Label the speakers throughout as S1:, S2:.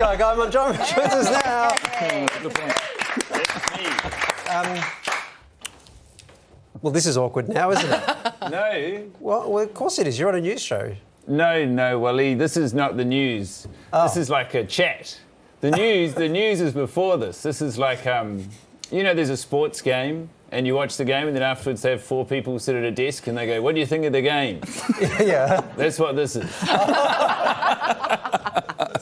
S1: Guy Montgomery joins us now.
S2: Good point.
S3: That's me.
S1: Well, this is awkward now, isn't it?
S3: No.
S1: Well, of course it is. You're on a news show.
S3: No, Wally, this is not the news. This is like a chat. The news is before this. This is like, there's a sports game and you watch the game and then afterwards they have four people sit at a desk and they go, what do you think of the game?
S1: Yeah.
S3: That's what this is.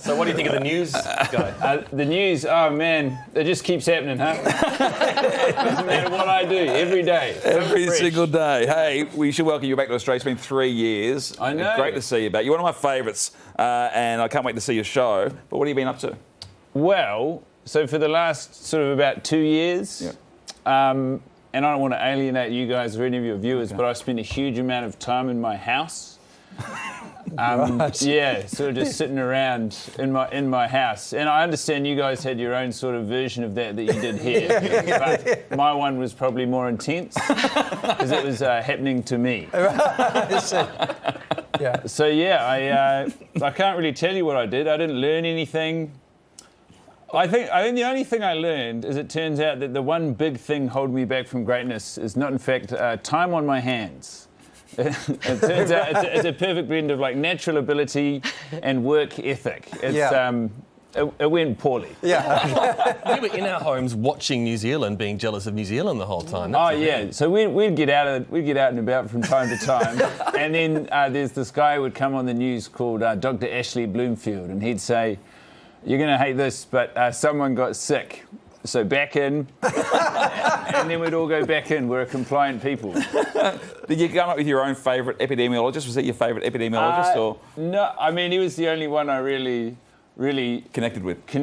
S2: So what do you think of the news, Guy?
S3: The news, oh man, it just keeps happening, huh? Doesn't matter what I do, every day.
S2: Every
S3: Fresh.
S2: single day. Hey, we should welcome you back to Australia. It's been 3 years.
S3: I know.
S2: Great to see you back. You're one of my favourites, and I can't wait to see your show. But what have you been up to?
S3: Well, so for the last sort of about 2 years, and I don't want to alienate you guys or any of your viewers, but I've spent a huge amount of time in my house.
S1: Right.
S3: Yeah, sort of just sitting around in my house. And I understand you guys had your own sort of version of that you did here. But my one was probably more intense because it was happening to me.
S1: Yeah.
S3: So yeah, I can't really tell you what I did. I didn't learn anything. I think the only thing I learned is it turns out that the one big thing holding me back from greatness is not, in fact, time on my hands. It turns out it's a perfect blend of like natural ability and work ethic. It's, it went poorly.
S1: Yeah.
S4: We were in our homes watching New Zealand, being jealous of New Zealand the whole time.
S3: Oh yeah, so we'd get out and about from time to time, and then there's this guy who would come on the news called Dr. Ashley Bloomfield, and he'd say, "You're going to hate this, but someone got sick, so back in," and then we'd all go back in. We're a compliant people.
S2: Did you come up with your own favourite epidemiologist? Was it your favourite epidemiologist, or
S3: No, I mean he was the only one I really
S2: connected with?
S3: He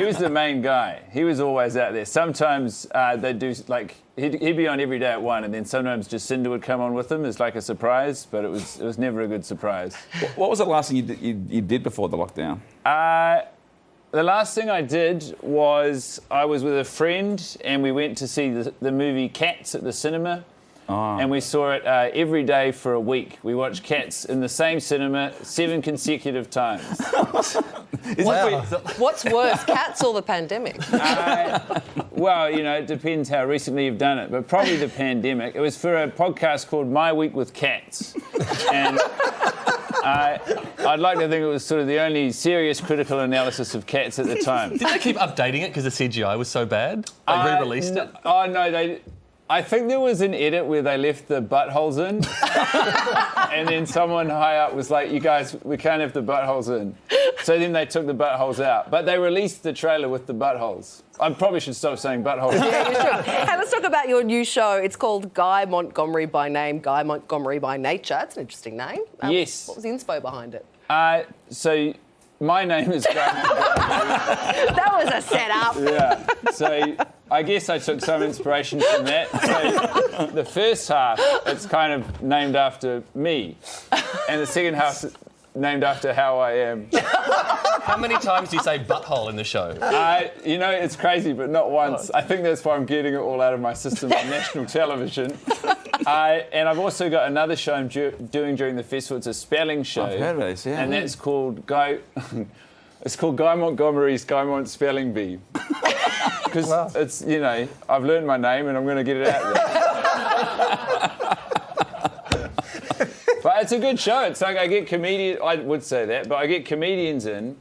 S3: was the main guy. He was always out there. Sometimes they'd do like he'd be on every day at 1, and then sometimes Jacinda would come on with him as like a surprise, but it was never a good surprise.
S2: What was the last thing you did before the lockdown?
S3: The last thing I did was I was with a friend and we went to see the movie Cats at the cinema.
S2: Oh.
S3: And we saw it every day for a week. We watched Cats in the same cinema 7 consecutive times.
S5: What's worse, Cats or the pandemic?
S3: Well, it depends how recently you've done it, but probably the pandemic. It was for a podcast called My Week with Cats. And I'd like to think it was sort of the only serious critical analysis of Cats at the time.
S4: Did they keep updating it because the CGI was so bad? They re-released it?
S3: Oh, no, I think there was an edit where they left the buttholes in, and then someone high up was like, "You guys, we can't have the buttholes in." So then they took the buttholes out, but they released the trailer with the buttholes. I probably should stop saying buttholes.
S5: Yeah, you should. Hey, let's talk about your new show. It's called Guy Montgomery by name, Guy Montgomery by nature. It's an interesting name.
S3: Yes.
S5: What was the inspo behind it?
S3: So my name is Guy Montgomery.
S5: That was a setup.
S3: Yeah. So I guess I took some inspiration from that. So the first half, it's kind of named after me, and the second half is named after how I am.
S4: How many times do you say butthole in the show?
S3: It's crazy, but not once. I think that's why I'm getting it all out of my system on national television. And I've also got another show I'm doing during the festival. It's a spelling show.
S2: I've heard about this, yeah.
S3: And that's called It's called Guy Montgomery's Guy Mont Spelling Bee. Because it's, I've learned my name and I'm going to get it out there. But it's a good show. It's like I would say that, but I get comedians in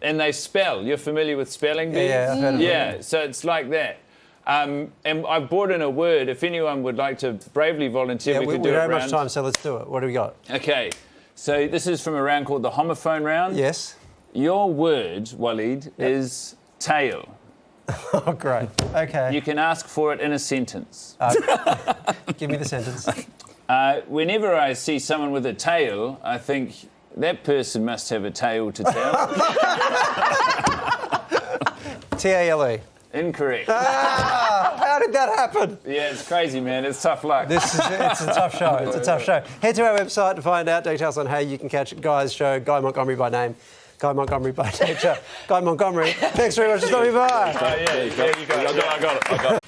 S3: and they spell. You're familiar with spelling bees?
S1: Yeah, I've heard of it.
S3: Yeah, so it's like that. And I've brought in a word. If anyone would like to bravely volunteer, we could do it.
S1: We don't
S3: round.
S1: have much time, so let's do it. What do we got?
S3: Okay, so this is from a round called the homophone round.
S1: Yes.
S3: Your word, Waleed, is tail.
S1: Oh, great. Okay.
S3: You can ask for it in a sentence.
S1: Give me the sentence.
S3: Whenever I see someone with a tail, I think that person must have a tale to tell.
S1: T-A-L-E.
S3: Incorrect.
S1: How did that happen?
S3: Yeah, it's crazy, man. It's tough luck.
S1: It's a tough show. It's a tough show. Head to our website to find out details on how you can catch Guy's show, Guy Montgomery by name, Guy Montgomery by nature. Guy Montgomery, thanks very much for stopping by.
S3: Yeah, you got it. I got it.